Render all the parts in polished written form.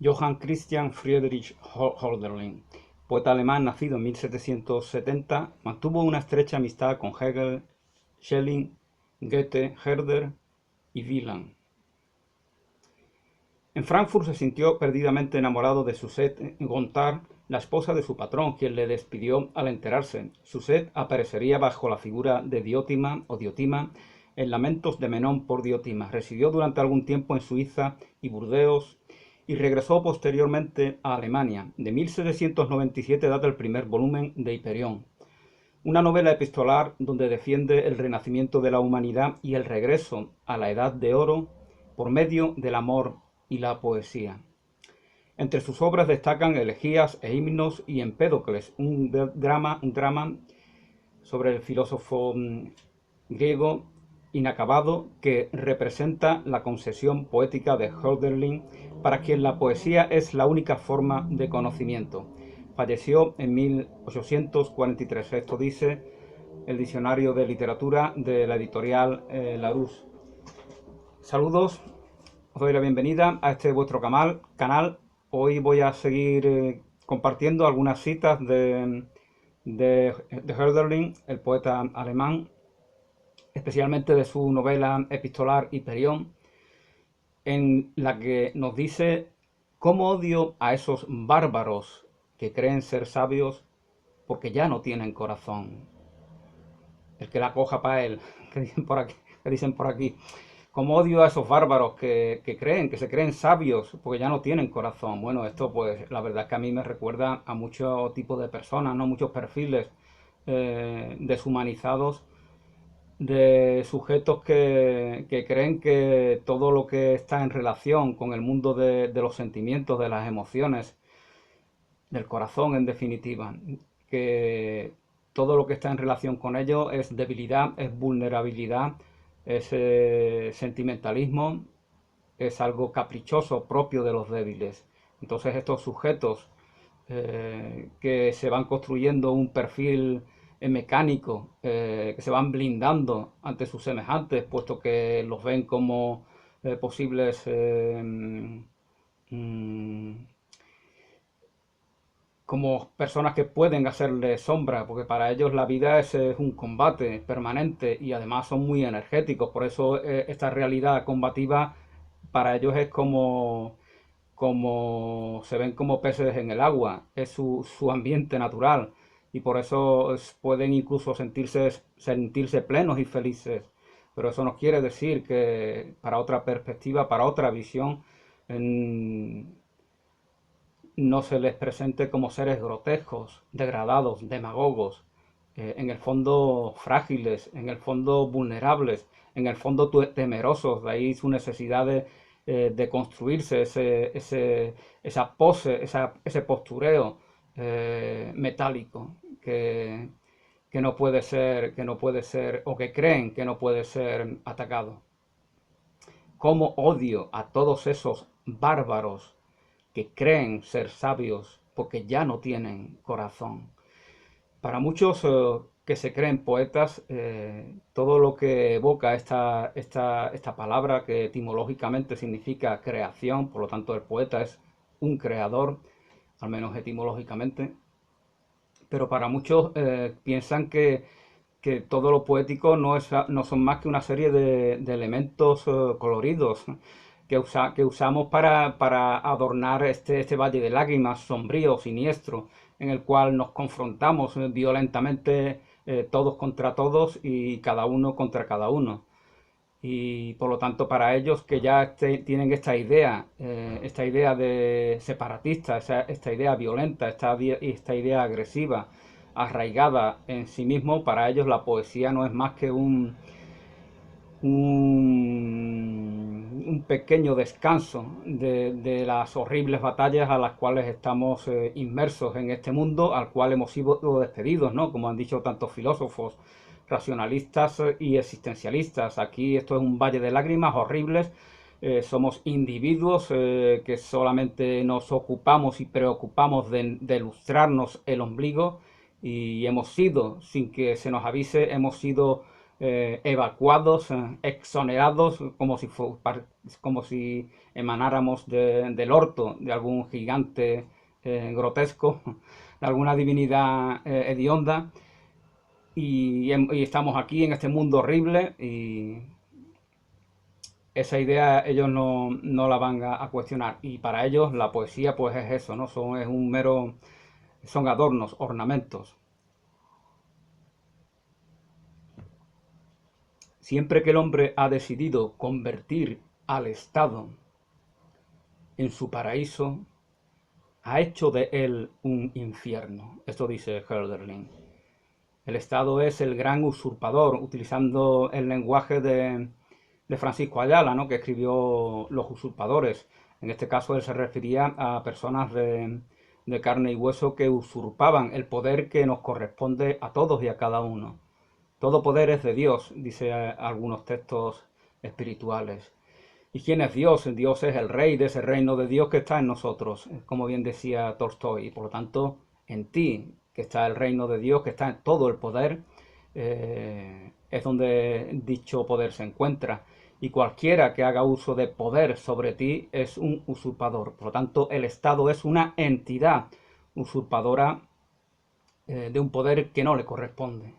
Johann Christian Friedrich Hölderlin, poeta alemán nacido en 1770, mantuvo una estrecha amistad con Hegel, Schelling, Goethe, Herder y Wieland. En Frankfurt se sintió perdidamente enamorado de Suzette Gontard, la esposa de su patrón, quien le despidió al enterarse. Suzette aparecería bajo la figura de Diótima o Diotima en Lamentos de Menón por Diotima. Residió durante algún tiempo en Suiza y Burdeos y regresó posteriormente a Alemania. De 1797 data el primer volumen de Hiperión, una novela epistolar donde defiende el renacimiento de la humanidad y el regreso a la Edad de Oro por medio del amor y la poesía. Entre sus obras destacan Elegías e Himnos y Empédocles, un drama sobre el filósofo griego inacabado que representa la concesión poética de Hölderlin, para quien la poesía es la única forma de conocimiento. Falleció en 1843, esto dice el diccionario de literatura de la editorial Larousse. Saludos, os doy la bienvenida a este vuestro canal. Hoy voy a seguir compartiendo algunas citas de Hölderlin, el poeta alemán, especialmente de su novela epistolar Hiperión, en la que nos dice: «¿Cómo odio a esos bárbaros que creen ser sabios porque ya no tienen corazón?» El que la coja para él, que dicen por aquí. ¿Cómo odio a esos bárbaros que se creen sabios porque ya no tienen corazón? Bueno, esto pues la verdad es que a mí me recuerda a muchos tipos de personas, ¿no? Muchos perfiles deshumanizados de sujetos que creen que todo lo que está en relación con el mundo de los sentimientos, de las emociones, del corazón en definitiva, que todo lo que está en relación con ello es debilidad, es vulnerabilidad, es sentimentalismo, es algo caprichoso propio de los débiles. Entonces estos sujetos que se van construyendo un perfil mecánico, que se van blindando ante sus semejantes, puesto que los ven como posibles como personas que pueden hacerle sombra, porque para ellos la vida es un combate permanente y además son muy energéticos. Por eso esta realidad combativa para ellos es como se ven como peces en el agua, es su ambiente natural, y por eso pueden incluso sentirse plenos y felices. Pero eso no quiere decir que para otra perspectiva, para otra visión, no se les presente como seres grotescos, degradados, demagogos, en el fondo frágiles, en el fondo vulnerables, en el fondo temerosos. De ahí su necesidad de construirse esa pose, ese postureo metálico que no puede ser, o que creen que no puede ser atacado. Cómo odio a todos esos bárbaros que creen ser sabios porque ya no tienen corazón. Para muchos que se creen poetas, todo lo que evoca esta palabra, que etimológicamente significa creación, por lo tanto el poeta es un creador, al menos etimológicamente, pero para muchos piensan que todo lo poético no son más que una serie de elementos coloridos que usamos para adornar este valle de lágrimas sombrío, siniestro, en el cual nos confrontamos violentamente todos contra todos y cada uno contra cada uno. Y por lo tanto para ellos que ya tienen esta idea de separatista, esta idea violenta, esta idea agresiva, arraigada en sí mismo, para ellos la poesía no es más que un pequeño descanso de las horribles batallas a las cuales estamos inmersos en este mundo, al cual hemos sido despedidos, ¿no? Como han dicho tantos filósofos racionalistas y existencialistas. Aquí esto es un valle de lágrimas horribles. Somos individuos que solamente nos ocupamos y preocupamos de lustrarnos el ombligo, y hemos sido, sin que se nos avise, hemos sido evacuados, exonerados, como si emanáramos del orto de algún gigante grotesco, de alguna divinidad hedionda, y estamos aquí en este mundo horrible y esa idea ellos no la van a cuestionar. Y para ellos la poesía pues es eso, ¿no? Son adornos, ornamentos. Siempre que el hombre ha decidido convertir al Estado en su paraíso, ha hecho de él un infierno. Esto dice Hölderlin. El Estado es el gran usurpador, utilizando el lenguaje de Francisco Ayala, ¿no?, que escribió Los usurpadores. En este caso él se refería a personas de carne y hueso que usurpaban el poder que nos corresponde a todos y a cada uno. Todo poder es de Dios, dice algunos textos espirituales. ¿Y quién es Dios? Dios es el rey de ese reino de Dios que está en nosotros, como bien decía Tolstoy. Y por lo tanto, en ti, que está el reino de Dios, que está en todo el poder, es donde dicho poder se encuentra. Y cualquiera que haga uso de poder sobre ti es un usurpador. Por lo tanto, el Estado es una entidad usurpadora de un poder que no le corresponde.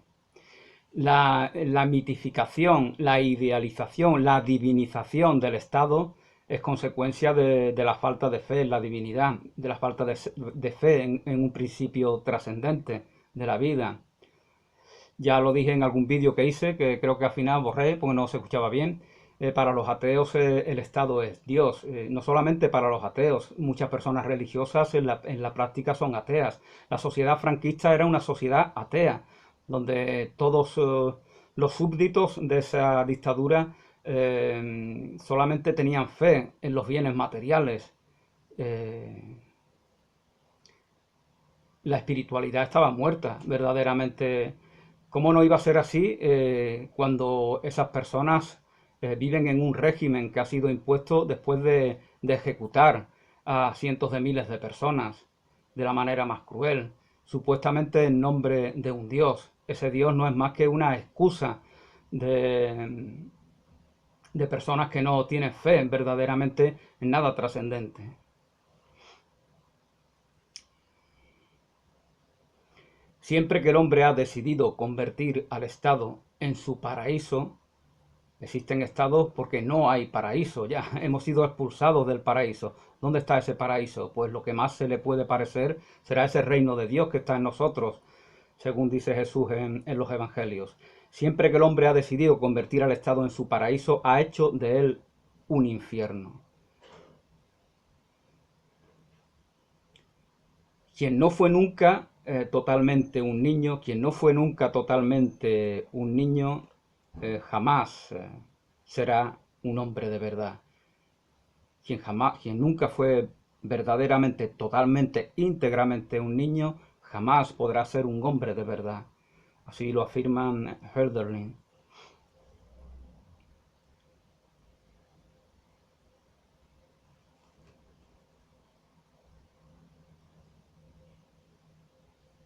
La mitificación, la idealización, la divinización del Estado es consecuencia de la falta de fe en la divinidad, de la falta de fe en un principio trascendente de la vida. Ya lo dije en algún vídeo que hice, que creo que al final borré porque no se escuchaba bien. Para los ateos el Estado es Dios. No solamente para los ateos, muchas personas religiosas en la práctica son ateas. La sociedad franquista era una sociedad atea, donde todos los súbditos de esa dictadura solamente tenían fe en los bienes materiales. Eh, la espiritualidad estaba muerta, verdaderamente. ¿Cómo no iba a ser así cuando esas personas viven en un régimen que ha sido impuesto después de ejecutar a cientos de miles de personas de la manera más cruel, supuestamente en nombre de un Dios? Ese Dios no es más que una excusa de, de personas que no tienen fe verdaderamente en nada trascendente. Siempre que el hombre ha decidido convertir al Estado en su paraíso, existen estados porque no hay paraíso ya, hemos sido expulsados del paraíso. ¿Dónde está ese paraíso? Pues lo que más se le puede parecer será ese reino de Dios que está en nosotros, según dice Jesús en los Evangelios. Siempre que el hombre ha decidido convertir al Estado en su paraíso, ha hecho de él un infierno. Quien no fue nunca totalmente un niño, quien no fue nunca totalmente un niño, jamás será un hombre de verdad. Quien nunca fue verdaderamente, totalmente, íntegramente un niño, jamás podrá ser un hombre de verdad. Así lo afirman Hölderlin.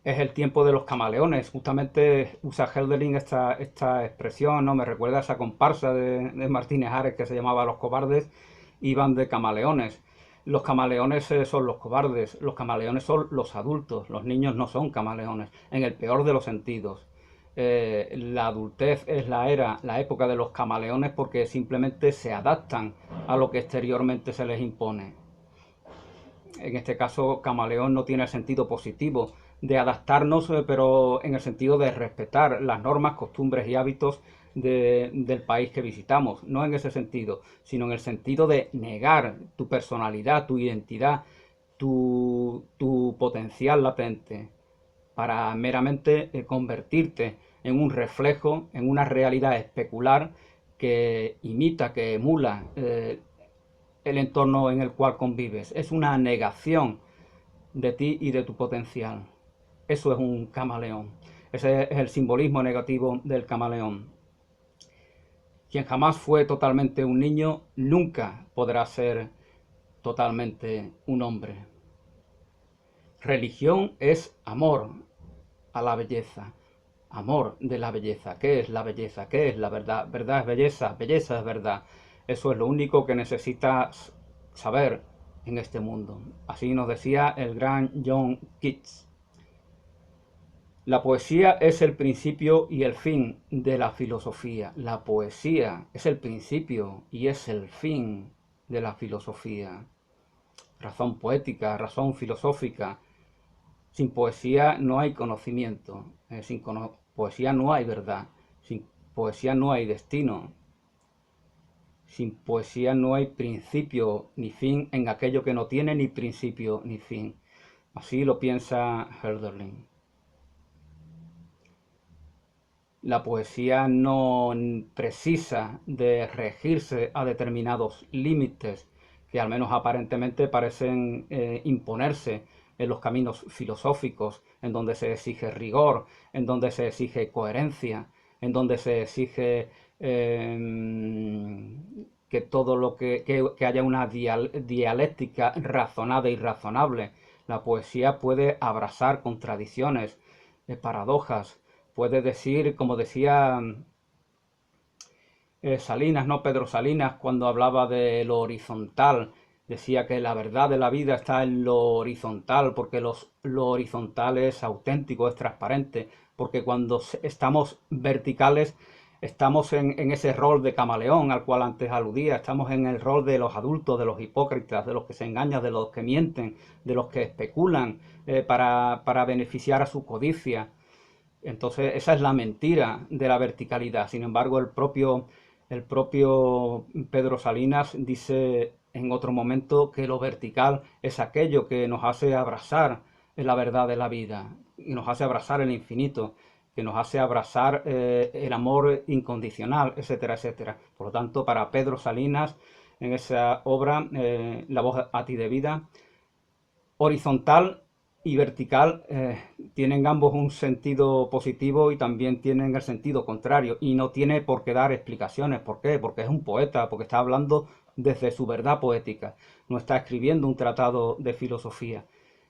Es el tiempo de los camaleones. Justamente usa Hölderlin esta expresión, ¿no? Me recuerda a esa comparsa de Martínez Ares que se llamaba Los Cobardes, iban de camaleones. Los camaleones son los cobardes, los camaleones son los adultos, los niños no son camaleones, en el peor de los sentidos. La adultez es la época de los camaleones porque simplemente se adaptan a lo que exteriormente se les impone. En este caso, camaleón no tiene el sentido positivo de adaptarnos, pero en el sentido de respetar las normas, costumbres y hábitos del país que visitamos. No en ese sentido, sino en el sentido de negar tu personalidad, tu identidad, tu potencial latente, para meramente convertirte en un reflejo, en una realidad especular que imita, que emula el entorno en el cual convives. Es una negación de ti y de tu potencial. Eso es un camaleón. Ese es el simbolismo negativo del camaleón. Quien jamás fue totalmente un niño, nunca podrá ser totalmente un hombre. Religión es amor a la belleza. amor de la belleza. ¿Qué es la belleza? ¿Qué es la verdad? Verdad es belleza, belleza es verdad. Eso es lo único que necesitas saber en este mundo. Así nos decía el gran John Keats. La poesía es el principio y el fin de la filosofía. La poesía es el principio y es el fin de la filosofía. Razón poética, razón filosófica. Sin poesía no hay conocimiento. Sin poesía no hay verdad. Sin poesía no hay destino. Sin poesía no hay principio ni fin en aquello que no tiene ni principio ni fin. Así lo piensa Hölderlin. La poesía no precisa de regirse a determinados límites que al menos aparentemente parecen imponerse en los caminos filosóficos, en donde se exige rigor, en donde se exige coherencia, en donde se exige que todo lo que haya una dialéctica razonada y razonable. La poesía puede abrazar contradicciones, paradojas, puede decir, como decía Salinas, no Pedro Salinas, cuando hablaba de lo horizontal, decía que la verdad de la vida está en lo horizontal, porque lo horizontal es auténtico, es transparente, porque cuando estamos verticales estamos en ese rol de camaleón al cual antes aludía, estamos en el rol de los adultos, de los hipócritas, de los que se engañan, de los que mienten, de los que especulan para beneficiar a su codicia. Entonces, esa es la mentira de la verticalidad. Sin embargo, el propio Pedro Salinas dice en otro momento que lo vertical es aquello que nos hace abrazar la verdad de la vida, y nos hace abrazar el infinito, que nos hace abrazar el amor incondicional, etcétera, etcétera. Por lo tanto, para Pedro Salinas, en esa obra, La voz a ti de vida, horizontal y vertical tienen ambos un sentido positivo y también tienen el sentido contrario, y no tiene por qué dar explicaciones. ¿Por qué? Porque es un poeta, porque está hablando desde su verdad poética, no está escribiendo un tratado de filosofía.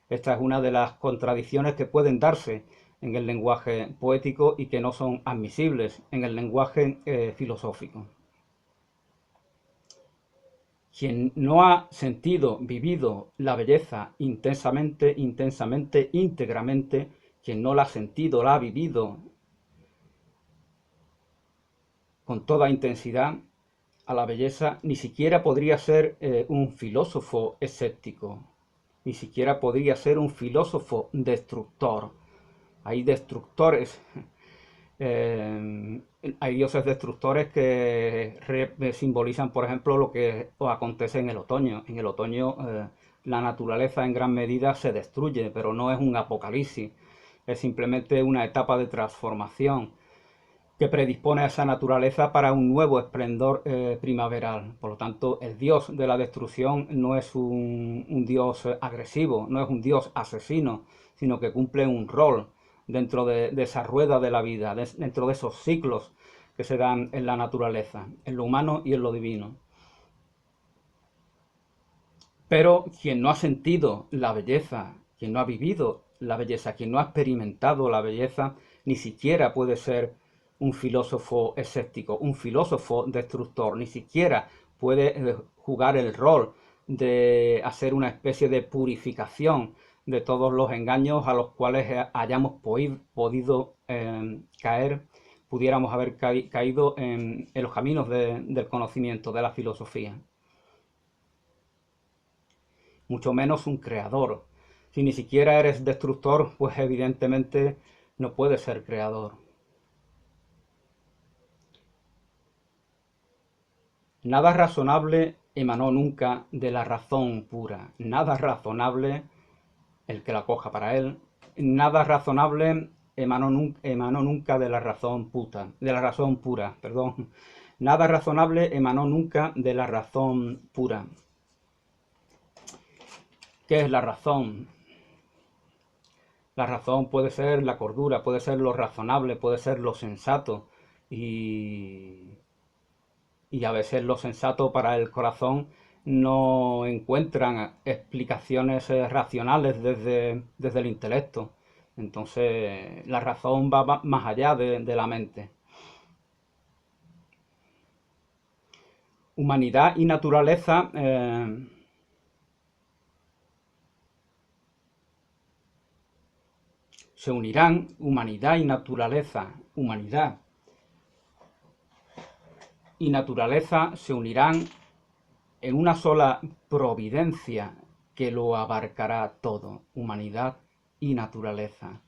Esta es una de las contradicciones que pueden darse en el lenguaje poético y que no son admisibles en el lenguaje filosófico. Quien no ha sentido, vivido la belleza intensamente, intensamente, íntegramente, quien no la ha sentido, la ha vivido con toda intensidad a la belleza, ni siquiera podría ser un filósofo escéptico, ni siquiera podría ser un filósofo destructor. Hay destructores, hay dioses destructores que simbolizan, por ejemplo, lo que acontece en el otoño. En el otoño la naturaleza en gran medida se destruye, pero no es un apocalipsis, es simplemente una etapa de transformación que predispone a esa naturaleza para un nuevo esplendor primaveral. Por lo tanto, el dios de la destrucción no es un dios agresivo, no es un dios asesino, sino que cumple un rol dentro de esa rueda de la vida, dentro de esos ciclos que se dan en la naturaleza, en lo humano y en lo divino. Pero quien no ha sentido la belleza, quien no ha vivido la belleza, quien no ha experimentado la belleza, ni siquiera puede ser un filósofo escéptico, un filósofo destructor, ni siquiera puede jugar el rol de hacer una especie de purificación de todos los engaños a los cuales hayamos podido caer, pudiéramos haber caído en los caminos del conocimiento, de la filosofía. Mucho menos un creador. Si ni siquiera eres destructor, pues evidentemente no puedes ser creador. Nada razonable emanó nunca de la razón pura. Nada razonable, el que la coja para él, nada razonable emanó nunca de la razón pura, perdón. Nada razonable emanó nunca de la razón pura. ¿Qué es la razón? La razón puede ser la cordura, puede ser lo razonable, puede ser lo sensato, y a veces lo sensato para el corazón no encuentran explicaciones racionales desde el intelecto. Entonces la razón va más allá de la mente. Humanidad y naturaleza se unirán, humanidad y naturaleza se unirán en una sola providencia que lo abarcará todo, humanidad y naturaleza.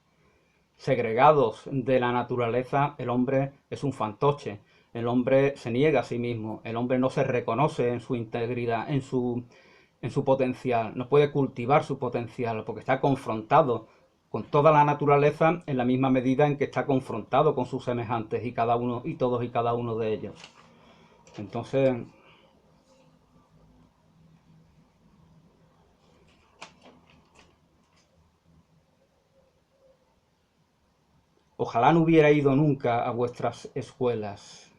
Segregados de la naturaleza, el hombre es un fantoche, el hombre se niega a sí mismo, el hombre no se reconoce en su integridad, en su potencial, no puede cultivar su potencial porque está confrontado con toda la naturaleza en la misma medida en que está confrontado con sus semejantes y cada uno y todos y cada uno de ellos. Entonces, ojalá no hubiera ido nunca a vuestras escuelas.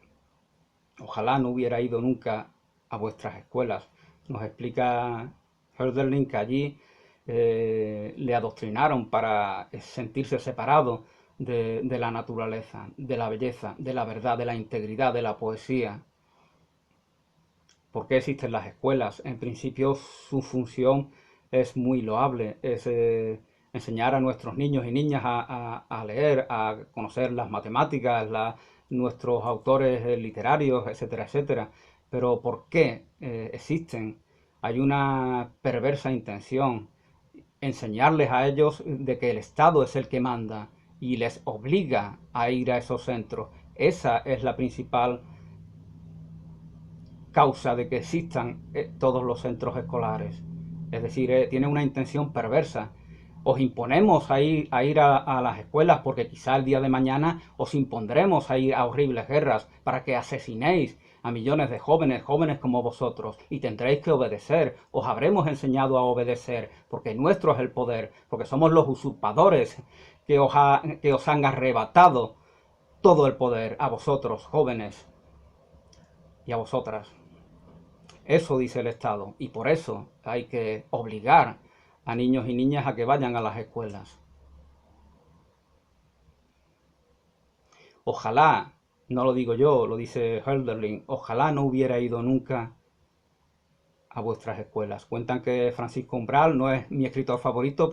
Ojalá no hubiera ido nunca a vuestras escuelas. Nos explica Hölderlin que allí le adoctrinaron para sentirse separado de la naturaleza, de la belleza, de la verdad, de la integridad, de la poesía. ¿Por qué existen las escuelas? En principio su función es muy loable, es enseñar a nuestros niños y niñas a leer, a conocer las matemáticas, nuestros autores literarios, etcétera, etcétera. Pero ¿por qué existen? Hay una perversa intención, enseñarles a ellos de que el Estado es el que manda y les obliga a ir a esos centros. Esa es la principal causa de que existan todos los centros escolares. Es decir, tiene una intención perversa. Os imponemos a ir a las escuelas porque quizá el día de mañana os impondremos a ir a horribles guerras para que asesinéis a millones de jóvenes, jóvenes como vosotros, y tendréis que obedecer. Os habremos enseñado a obedecer porque nuestro es el poder, porque somos los usurpadores que os han arrebatado todo el poder a vosotros, jóvenes, y a vosotras. Eso dice el Estado y por eso hay que obligar a niños y niñas a que vayan a las escuelas. Ojalá, no lo digo yo, lo dice Hölderlin, ojalá no hubiera ido nunca a vuestras escuelas. Cuentan que Francisco Umbral no es mi escritor favorito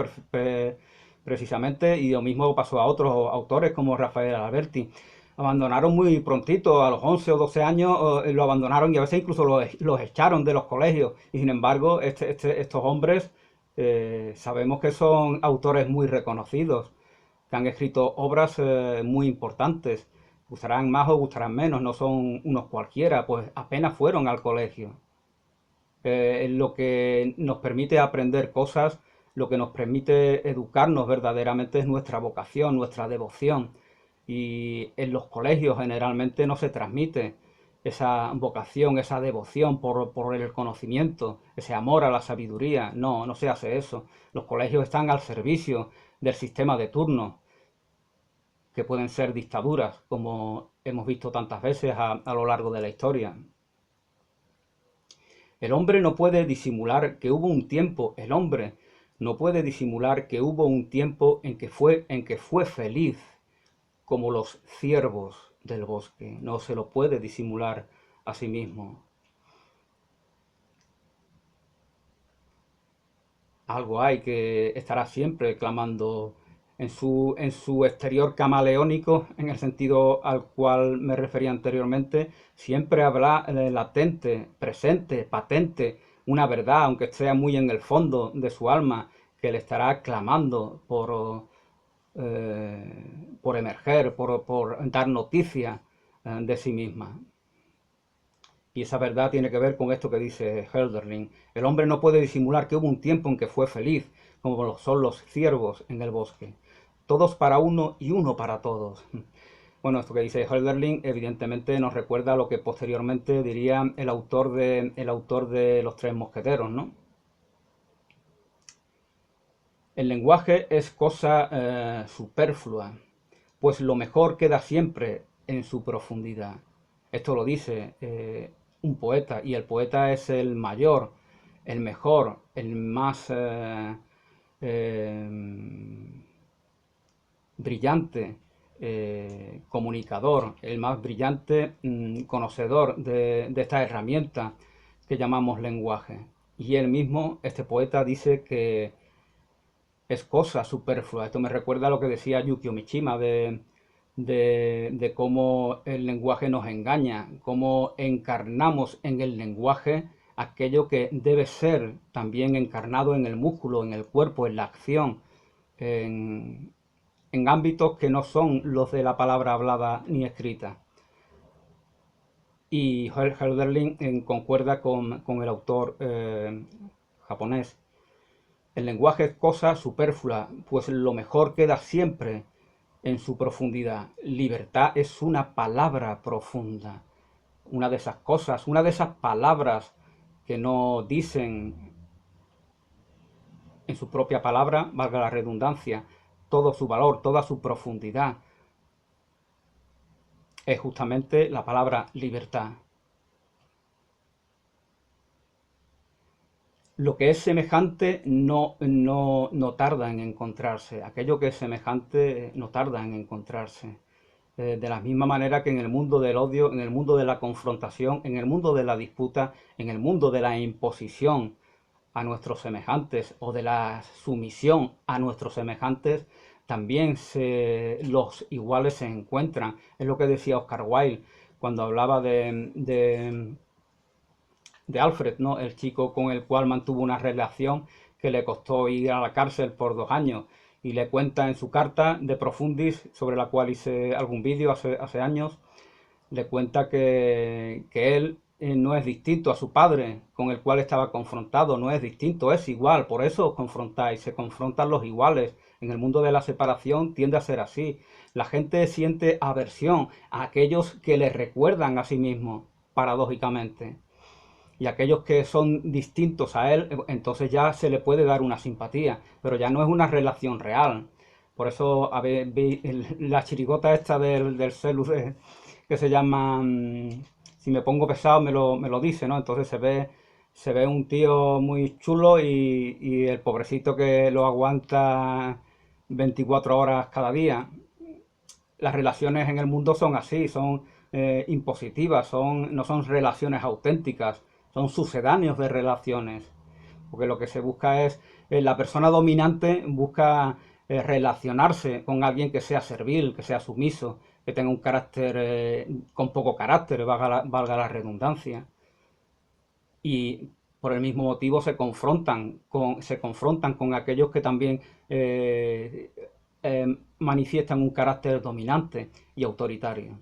precisamente y lo mismo pasó a otros autores como Rafael Alberti. Abandonaron muy prontito, a los 11 o 12 años lo abandonaron y a veces incluso los echaron de los colegios. Y sin embargo, estos hombres sabemos que son autores muy reconocidos, que han escrito obras muy importantes. Gustarán más o gustarán menos, no son unos cualquiera, pues apenas fueron al colegio. Lo que nos permite aprender cosas, lo que nos permite educarnos verdaderamente es nuestra vocación, nuestra devoción. Y en los colegios generalmente no se transmite esa vocación, esa devoción por el conocimiento, ese amor a la sabiduría. No, no se hace eso. Los colegios están al servicio del sistema de turnos, que pueden ser dictaduras, como hemos visto tantas veces a lo largo de la historia. El hombre no puede disimular que hubo un tiempo, el hombre no puede disimular que hubo un tiempo en que fue feliz, como los ciervos del bosque. No se lo puede disimular a sí mismo. Algo hay que estará siempre clamando en su exterior camaleónico, en el sentido al cual me refería anteriormente, siempre habrá latente, presente, patente, una verdad, aunque sea muy en el fondo de su alma, que le estará clamando por emerger, por dar noticia de sí misma. Y esa verdad tiene que ver con esto que dice Hölderlin. El hombre no puede disimular que hubo un tiempo en que fue feliz, como lo son los ciervos en el bosque. Todos para uno y uno para todos. Bueno, esto que dice Hölderlin evidentemente nos recuerda a lo que posteriormente diría el autor de Los Tres Mosqueteros, ¿no? El lenguaje es cosa superflua, pues lo mejor queda siempre en su profundidad. Esto lo dice un poeta, y el poeta es el mayor, el mejor, el más brillante comunicador, el más brillante conocedor de esta herramienta que llamamos lenguaje. Y él mismo, este poeta, dice que es cosa superflua. Esto me recuerda a lo que decía Yukio Mishima de cómo el lenguaje nos engaña, cómo encarnamos en el lenguaje aquello que debe ser también encarnado en el músculo, en el cuerpo, en la acción, en ámbitos que no son los de la palabra hablada ni escrita. Y Hölderlin concuerda con el autor japonés. El lenguaje es cosa superflua, pues lo mejor queda siempre en su profundidad. Libertad es una palabra profunda, una de esas cosas, una de esas palabras que no dicen en su propia palabra, valga la redundancia, todo su valor, toda su profundidad. Es justamente la palabra libertad. Lo que es semejante no tarda en encontrarse. Aquello que es semejante no tarda en encontrarse. De la misma manera que en el mundo del odio, en el mundo de la confrontación, en el mundo de la disputa, en el mundo de la imposición a nuestros semejantes o de la sumisión a nuestros semejantes, también los iguales se encuentran. Es lo que decía Oscar Wilde cuando hablaba de Alfred, ¿no? El chico con el cual mantuvo una relación que le costó ir a la cárcel por 2 años. Y le cuenta en su carta de Profundis, sobre la cual hice algún vídeo hace años, le cuenta que él no es distinto a su padre con el cual estaba confrontado, no es distinto, es igual, por eso os confrontáis, se confrontan los iguales. En el mundo de la separación tiende a ser así. La gente siente aversión a aquellos que le recuerdan a sí mismo, paradójicamente. Y aquellos que son distintos a él, entonces ya se le puede dar una simpatía, pero ya no es una relación real. Por eso vi la chirigota esta del celu que se llama si me pongo pesado me lo dice, ¿no? Entonces se ve un tío muy chulo y el pobrecito que lo aguanta 24 horas cada día. Las relaciones en el mundo son así, son impositivas, no son relaciones auténticas, son sucedáneos de relaciones. Porque lo que se busca es, la persona dominante busca relacionarse con alguien que sea servil, que sea sumiso, que tenga un carácter con poco carácter, valga la redundancia. Y por el mismo motivo se confrontan con aquellos que también manifiestan un carácter dominante y autoritario.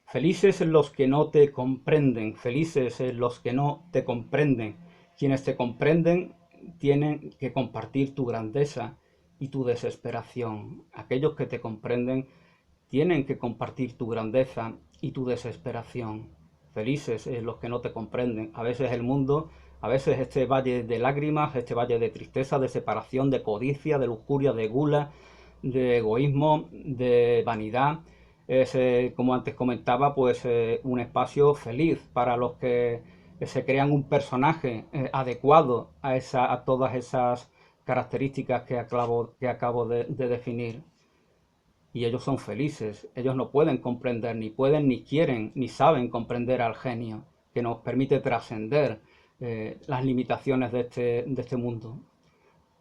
Felices los que no te comprenden, felices los que no te comprenden. Quienes te comprenden tienen que compartir tu grandeza y tu desesperación. Aquellos que te comprenden tienen que compartir tu grandeza y tu desesperación. Felices los que no te comprenden. A veces el mundo, a veces este valle de lágrimas, este valle de tristeza, de separación, de codicia, de lujuria, de gula, de egoísmo, de vanidad, es, como antes comentaba, pues un espacio feliz para los que se crean un personaje adecuado a todas esas características que acabo de definir. Y ellos son felices, ellos no pueden comprender, ni pueden, ni quieren, ni saben comprender al genio, que nos permite trascender las limitaciones de este mundo,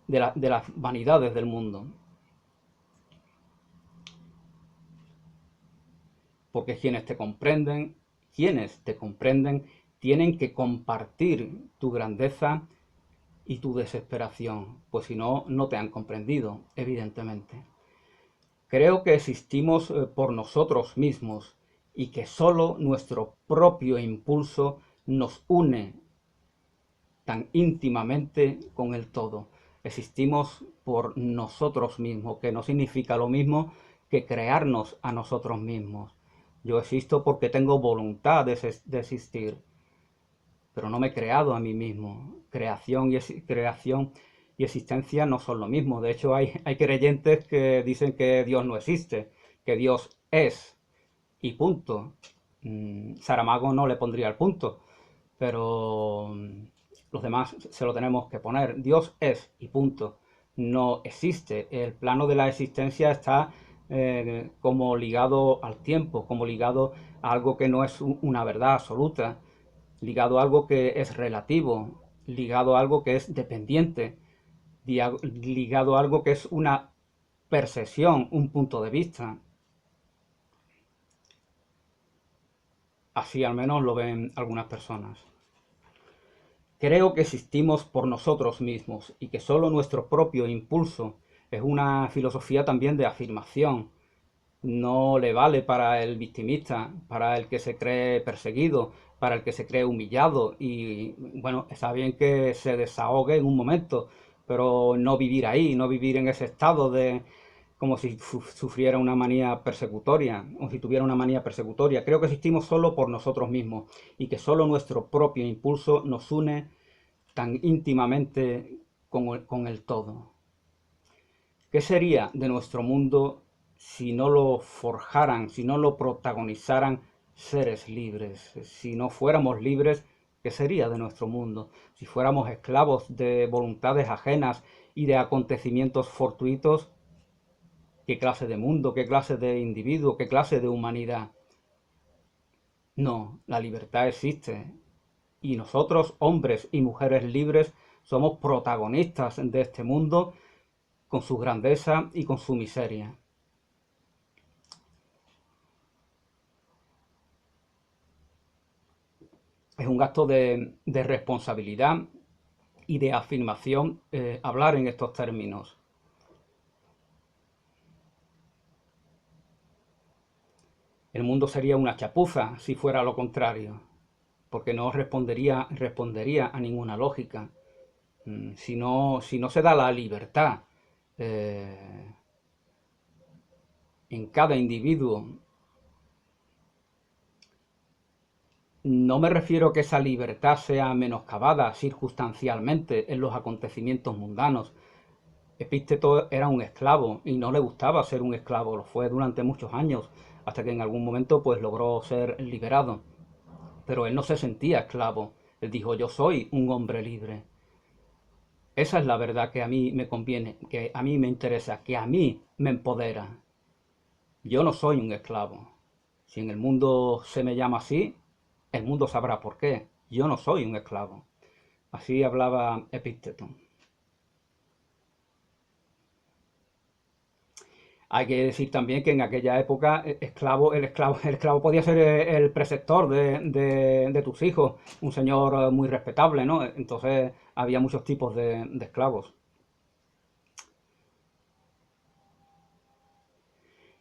de las vanidades del mundo. Porque quienes te comprenden, tienen que compartir tu grandeza y tu desesperación, pues si no, no te han comprendido, evidentemente. Creo que existimos por nosotros mismos y que solo nuestro propio impulso nos une tan íntimamente con el todo. Existimos por nosotros mismos, que no significa lo mismo que crearnos a nosotros mismos. Yo existo porque tengo voluntad de existir, pero no me he creado a mí mismo. Creación y existencia no son lo mismo. De hecho, hay creyentes que dicen que Dios no existe, que Dios es, y punto. Saramago no le pondría el punto, pero los demás se lo tenemos que poner. Dios es y punto. No existe. El plano de la existencia está como ligado al tiempo, como ligado a algo que no es una verdad absoluta, ligado a algo que es relativo, ligado a algo que es dependiente, ligado a algo que es una percepción, un punto de vista. Así al menos lo ven algunas personas. Creo que existimos por nosotros mismos y que solo nuestro propio impulso es una filosofía también de afirmación. No le vale para el victimista, para el que se cree perseguido, para el que se cree humillado y bueno, está bien que se desahogue en un momento, pero no vivir ahí, no vivir en ese estado de como si sufriera una manía persecutoria o si tuviera una manía persecutoria. Creo que existimos solo por nosotros mismos y que solo nuestro propio impulso nos une tan íntimamente con el todo. ¿Qué sería de nuestro mundo si no lo forjaran, si no lo protagonizaran seres libres? Si no fuéramos libres, ¿qué sería de nuestro mundo? Si fuéramos esclavos de voluntades ajenas y de acontecimientos fortuitos, ¿qué clase de mundo, qué clase de individuo, qué clase de humanidad? No, la libertad existe. Y nosotros, hombres y mujeres libres, somos protagonistas de este mundo con su grandeza y con su miseria. Es un acto de responsabilidad y de afirmación hablar en estos términos. El mundo sería una chapuza si fuera lo contrario, porque no respondería a ninguna lógica. Si no se da la libertad en cada individuo. No me refiero a que esa libertad sea menoscabada circunstancialmente en los acontecimientos mundanos. Epícteto era un esclavo y no le gustaba ser un esclavo, lo fue durante muchos años, hasta que en algún momento pues logró ser liberado. Pero él no se sentía esclavo, él dijo yo soy un hombre libre. Esa es la verdad que a mí me conviene, que a mí me interesa, que a mí me empodera. Yo no soy un esclavo. Si en el mundo se me llama así, el mundo sabrá por qué. Yo no soy un esclavo. Así hablaba Epícteto. Hay que decir también que en aquella época el esclavo podía ser el preceptor de tus hijos, un señor muy respetable, ¿no? Entonces había muchos tipos de esclavos.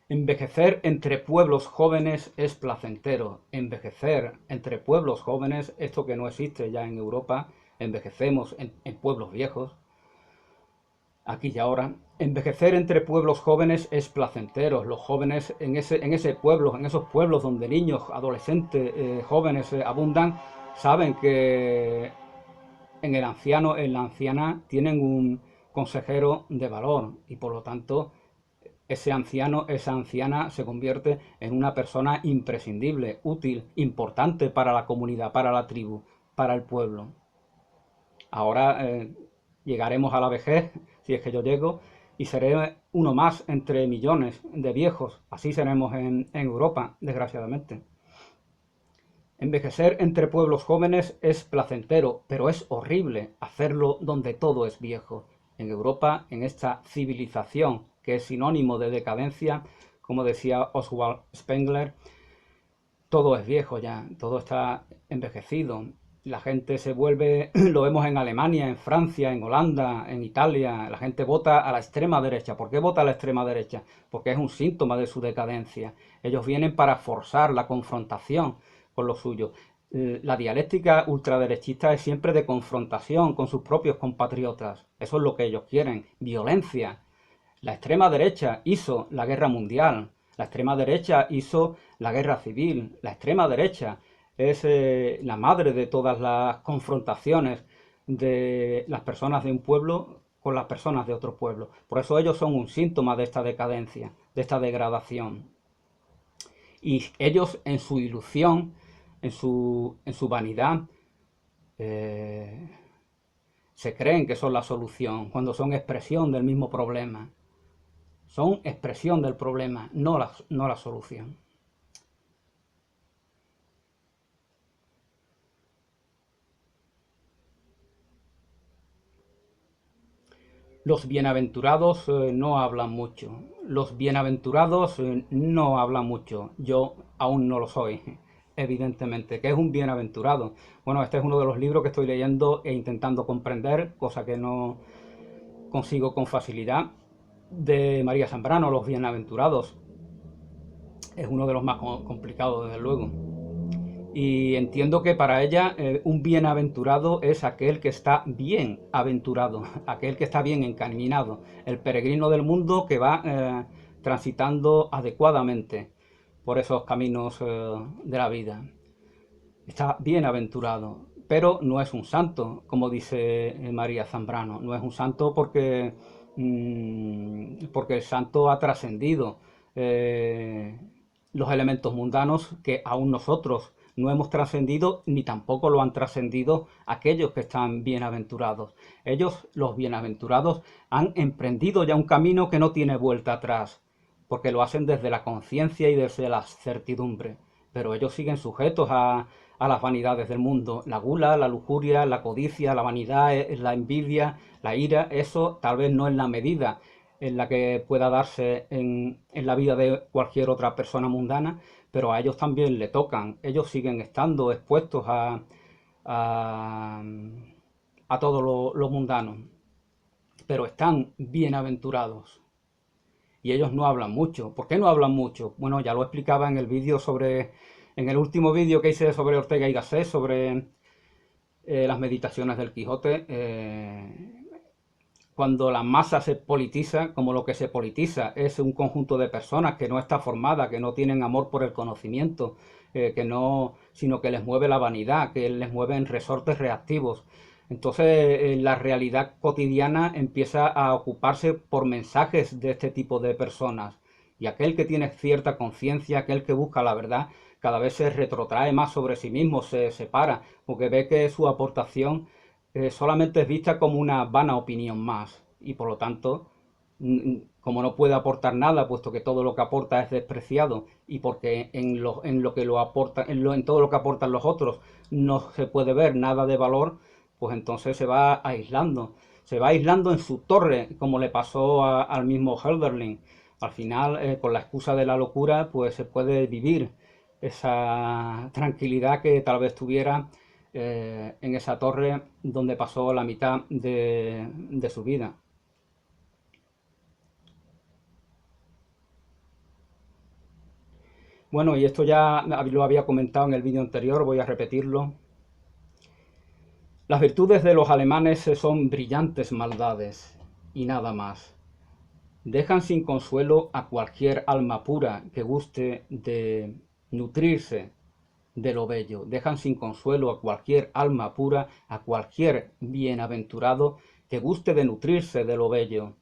Envejecer entre pueblos jóvenes es placentero. Envejecer entre pueblos jóvenes, esto que no existe ya en Europa, envejecemos en pueblos viejos, aquí y ahora. Envejecer entre pueblos jóvenes es placentero. Los jóvenes en ese pueblo, en esos pueblos donde niños, adolescentes, jóvenes abundan, saben que en el anciano, en la anciana, tienen un consejero de valor y por lo tanto ese anciano, esa anciana se convierte en una persona imprescindible, útil, importante para la comunidad, para la tribu, para el pueblo. Ahora llegaremos a la vejez, si es que yo llego, y seré uno más entre millones de viejos. Así seremos en Europa, desgraciadamente. Envejecer entre pueblos jóvenes es placentero, pero es horrible hacerlo donde todo es viejo. En Europa, en esta civilización que es sinónimo de decadencia, como decía Oswald Spengler, todo es viejo ya, todo está envejecido. La gente se vuelve, lo vemos en Alemania, en Francia, en Holanda, en Italia, la gente vota a la extrema derecha. ¿Por qué vota a la extrema derecha? Porque es un síntoma de su decadencia. Ellos vienen para forzar la confrontación con lo suyo. La dialéctica ultraderechista es siempre de confrontación con sus propios compatriotas. Eso es lo que ellos quieren, violencia. La extrema derecha hizo la guerra mundial, la extrema derecha hizo la guerra civil, la extrema derecha es la madre de todas las confrontaciones de las personas de un pueblo con las personas de otro pueblo. Por eso ellos son un síntoma de esta decadencia, de esta degradación. Y ellos en su ilusión, en su vanidad, se creen que son la solución, cuando son expresión del mismo problema. Son expresión del problema, no la solución. Los bienaventurados no hablan mucho. Los bienaventurados no hablan mucho. Yo aún no lo soy, evidentemente. ¿Qué es un bienaventurado? Bueno, este es uno de los libros que estoy leyendo e intentando comprender, cosa que no consigo con facilidad, de María Zambrano, Los bienaventurados. Es uno de los más complicados, desde luego. Y entiendo que para ella un bienaventurado es aquel que está bien aventurado, aquel que está bien encaminado, el peregrino del mundo que va transitando adecuadamente por esos caminos de la vida. Está bienaventurado, pero no es un santo, como dice María Zambrano. No es un santo porque el santo ha trascendido los elementos mundanos que aún nosotros no hemos trascendido, ni tampoco lo han trascendido aquellos que están bienaventurados. Ellos, los bienaventurados, han emprendido ya un camino que no tiene vuelta atrás, porque lo hacen desde la conciencia y desde la certidumbre. Pero ellos siguen sujetos a las vanidades del mundo. La gula, la lujuria, la codicia, la vanidad, la envidia, la ira, eso tal vez no es la medida en la que pueda darse en la vida de cualquier otra persona mundana, pero a ellos también le tocan. Ellos siguen estando expuestos a, a todo lo mundano, pero están bienaventurados. Y ellos no hablan mucho. ¿Por qué no hablan mucho? Bueno, ya lo explicaba en el vídeo en el último vídeo que hice sobre Ortega y Gasset, sobre las meditaciones del Quijote. Cuando la masa se politiza, como lo que se politiza es un conjunto de personas que no está formada, que no tienen amor por el conocimiento, sino que les mueve la vanidad, que les mueven resortes reactivos. Entonces la realidad cotidiana empieza a ocuparse por mensajes de este tipo de personas. Y aquel que tiene cierta conciencia, aquel que busca la verdad, cada vez se retrotrae más sobre sí mismo, se separa, porque ve que su aportación solamente es vista como una vana opinión más. Y por lo tanto, como no puede aportar nada, puesto que todo lo que aporta es despreciado, y porque en lo que lo aporta, en todo lo que aportan los otros no se puede ver nada de valor, pues entonces se va aislando. Se va aislando en su torre, como le pasó al mismo Hölderlin. Al final, con la excusa de la locura, pues se puede vivir esa tranquilidad que tal vez tuviera en esa torre donde pasó la mitad de su vida. Bueno, y esto ya lo había comentado en el vídeo anterior, voy a repetirlo. Las virtudes de los alemanes son brillantes maldades y nada más. Dejan sin consuelo a cualquier alma pura que guste de nutrirse de lo bello. Dejan sin consuelo a cualquier alma pura, a cualquier bienaventurado que guste de nutrirse de lo bello.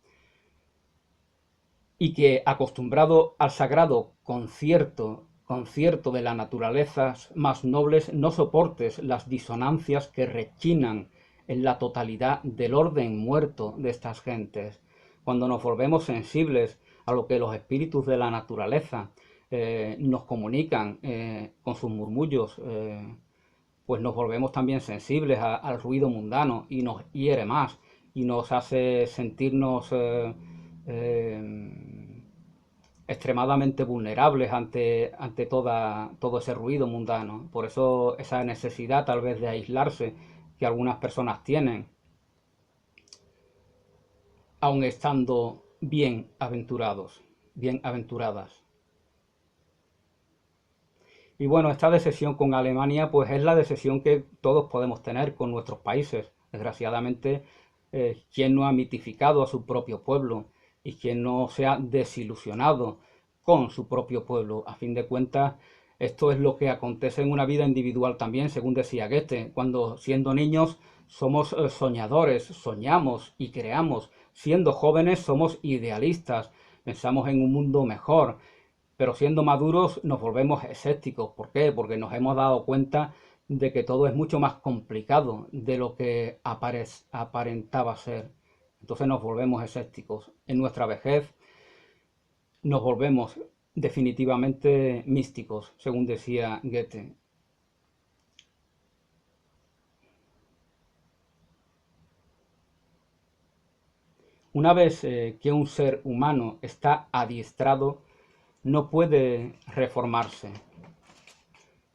Y que, acostumbrado al sagrado concierto de las naturalezas más nobles, no soportes las disonancias que rechinan en la totalidad del orden muerto de estas gentes. Cuando nos volvemos sensibles a lo que los espíritus de la naturaleza nos comunican con sus murmullos, pues nos volvemos también sensibles al ruido mundano y nos hiere más y nos hace sentirnos extremadamente vulnerables ante todo ese ruido mundano. Por eso esa necesidad tal vez de aislarse que algunas personas tienen, aun estando bien aventurados, bien aventuradas. Y bueno, esta decisión con Alemania pues es la decisión que todos podemos tener con nuestros países. Desgraciadamente, ¿quién no ha mitificado a su propio pueblo? Y quien no se ha desilusionado con su propio pueblo. A fin de cuentas, esto es lo que acontece en una vida individual también, según decía Goethe. Cuando siendo niños somos soñadores, soñamos y creamos. Siendo jóvenes somos idealistas, pensamos en un mundo mejor. Pero siendo maduros nos volvemos escépticos. ¿Por qué? Porque nos hemos dado cuenta de que todo es mucho más complicado de lo que aparentaba ser. Entonces nos volvemos escépticos. En nuestra vejez nos volvemos definitivamente místicos, según decía Goethe. Una vez que un ser humano está adiestrado, no puede reformarse.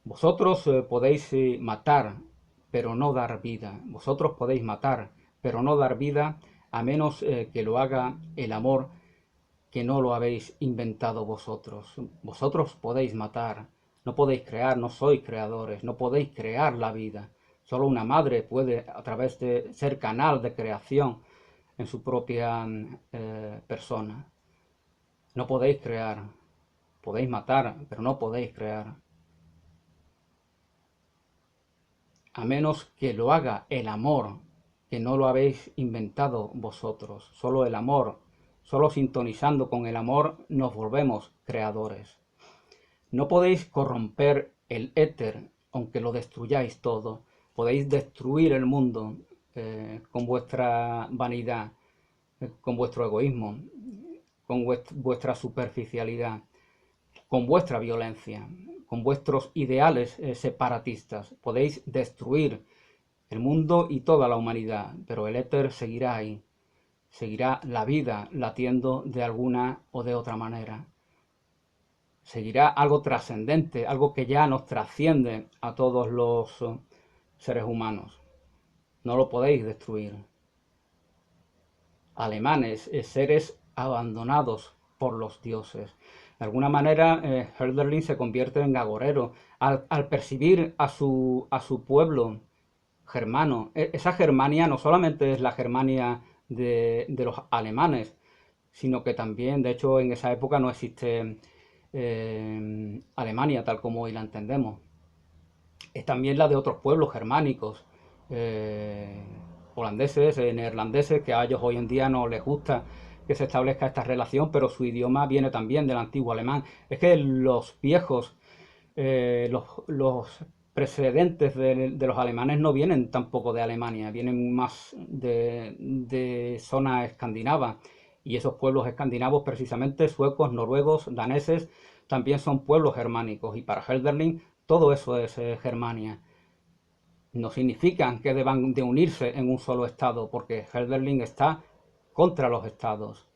Vosotros podéis matar, pero no dar vida. Vosotros podéis matar, pero no dar vida, a menos que lo haga el amor, que no lo habéis inventado vosotros. Vosotros podéis matar, no podéis crear, no sois creadores, no podéis crear la vida. Solo una madre puede, a través de ser canal de creación en su propia persona. No podéis crear, podéis matar, pero no podéis crear. A menos que lo haga el amor, que no lo habéis inventado vosotros. Solo el amor, solo sintonizando con el amor nos volvemos creadores. No podéis corromper el éter, aunque lo destruyáis todo. Podéis destruir el mundo con vuestra vanidad, con vuestro egoísmo, con vuestra superficialidad, con vuestra violencia, con vuestros ideales separatistas. Podéis destruir el mundo y toda la humanidad, pero el éter seguirá ahí. Seguirá la vida latiendo de alguna o de otra manera. Seguirá algo trascendente, algo que ya nos trasciende a todos los seres humanos. No lo podéis destruir. Alemanes, seres abandonados por los dioses. De alguna manera, Hölderlin se convierte en agorero al percibir a su pueblo germano. Esa Germania no solamente es la Germania de los alemanes, sino que también, de hecho, en esa época no existe Alemania tal como hoy la entendemos. Es también la de otros pueblos germánicos, holandeses, neerlandeses, que a ellos hoy en día no les gusta que se establezca esta relación, pero su idioma viene también del antiguo alemán. Es que los viejos, los precedentes de los alemanes no vienen tampoco de Alemania, vienen más de zona escandinava. Y esos pueblos escandinavos, precisamente suecos, noruegos, daneses, también son pueblos germánicos. Y para Hölderlin todo eso es Germania. No significa que deban de unirse en un solo estado, porque Hölderlin está contra los estados.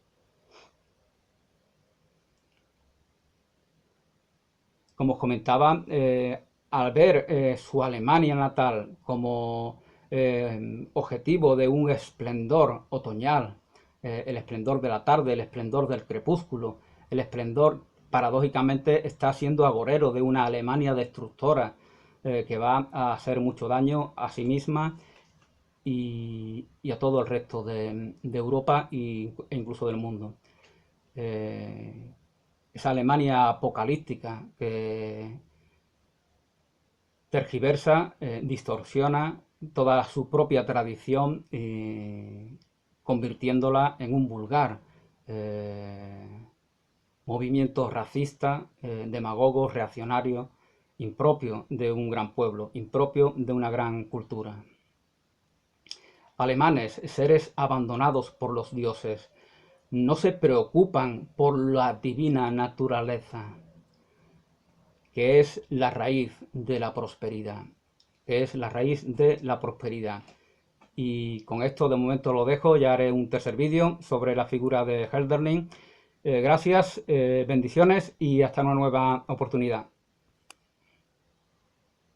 Como os comentaba, al ver su Alemania natal como objetivo de un esplendor otoñal, el esplendor de la tarde, el esplendor del crepúsculo, el esplendor, paradójicamente, está siendo agorero de una Alemania destructora que va a hacer mucho daño a sí misma y a todo el resto de Europa e incluso del mundo. Esa Alemania apocalíptica que tergiversa, distorsiona toda su propia tradición, convirtiéndola en un vulgar movimiento racista, demagogo, reaccionario, impropio de un gran pueblo, impropio de una gran cultura. Alemanes, seres abandonados por los dioses, no se preocupan por la divina naturaleza, que es la raíz de la prosperidad, que es la raíz de la prosperidad. Y con esto de momento lo dejo, ya haré un tercer vídeo sobre la figura de Hölderlin. Gracias, bendiciones y hasta una nueva oportunidad.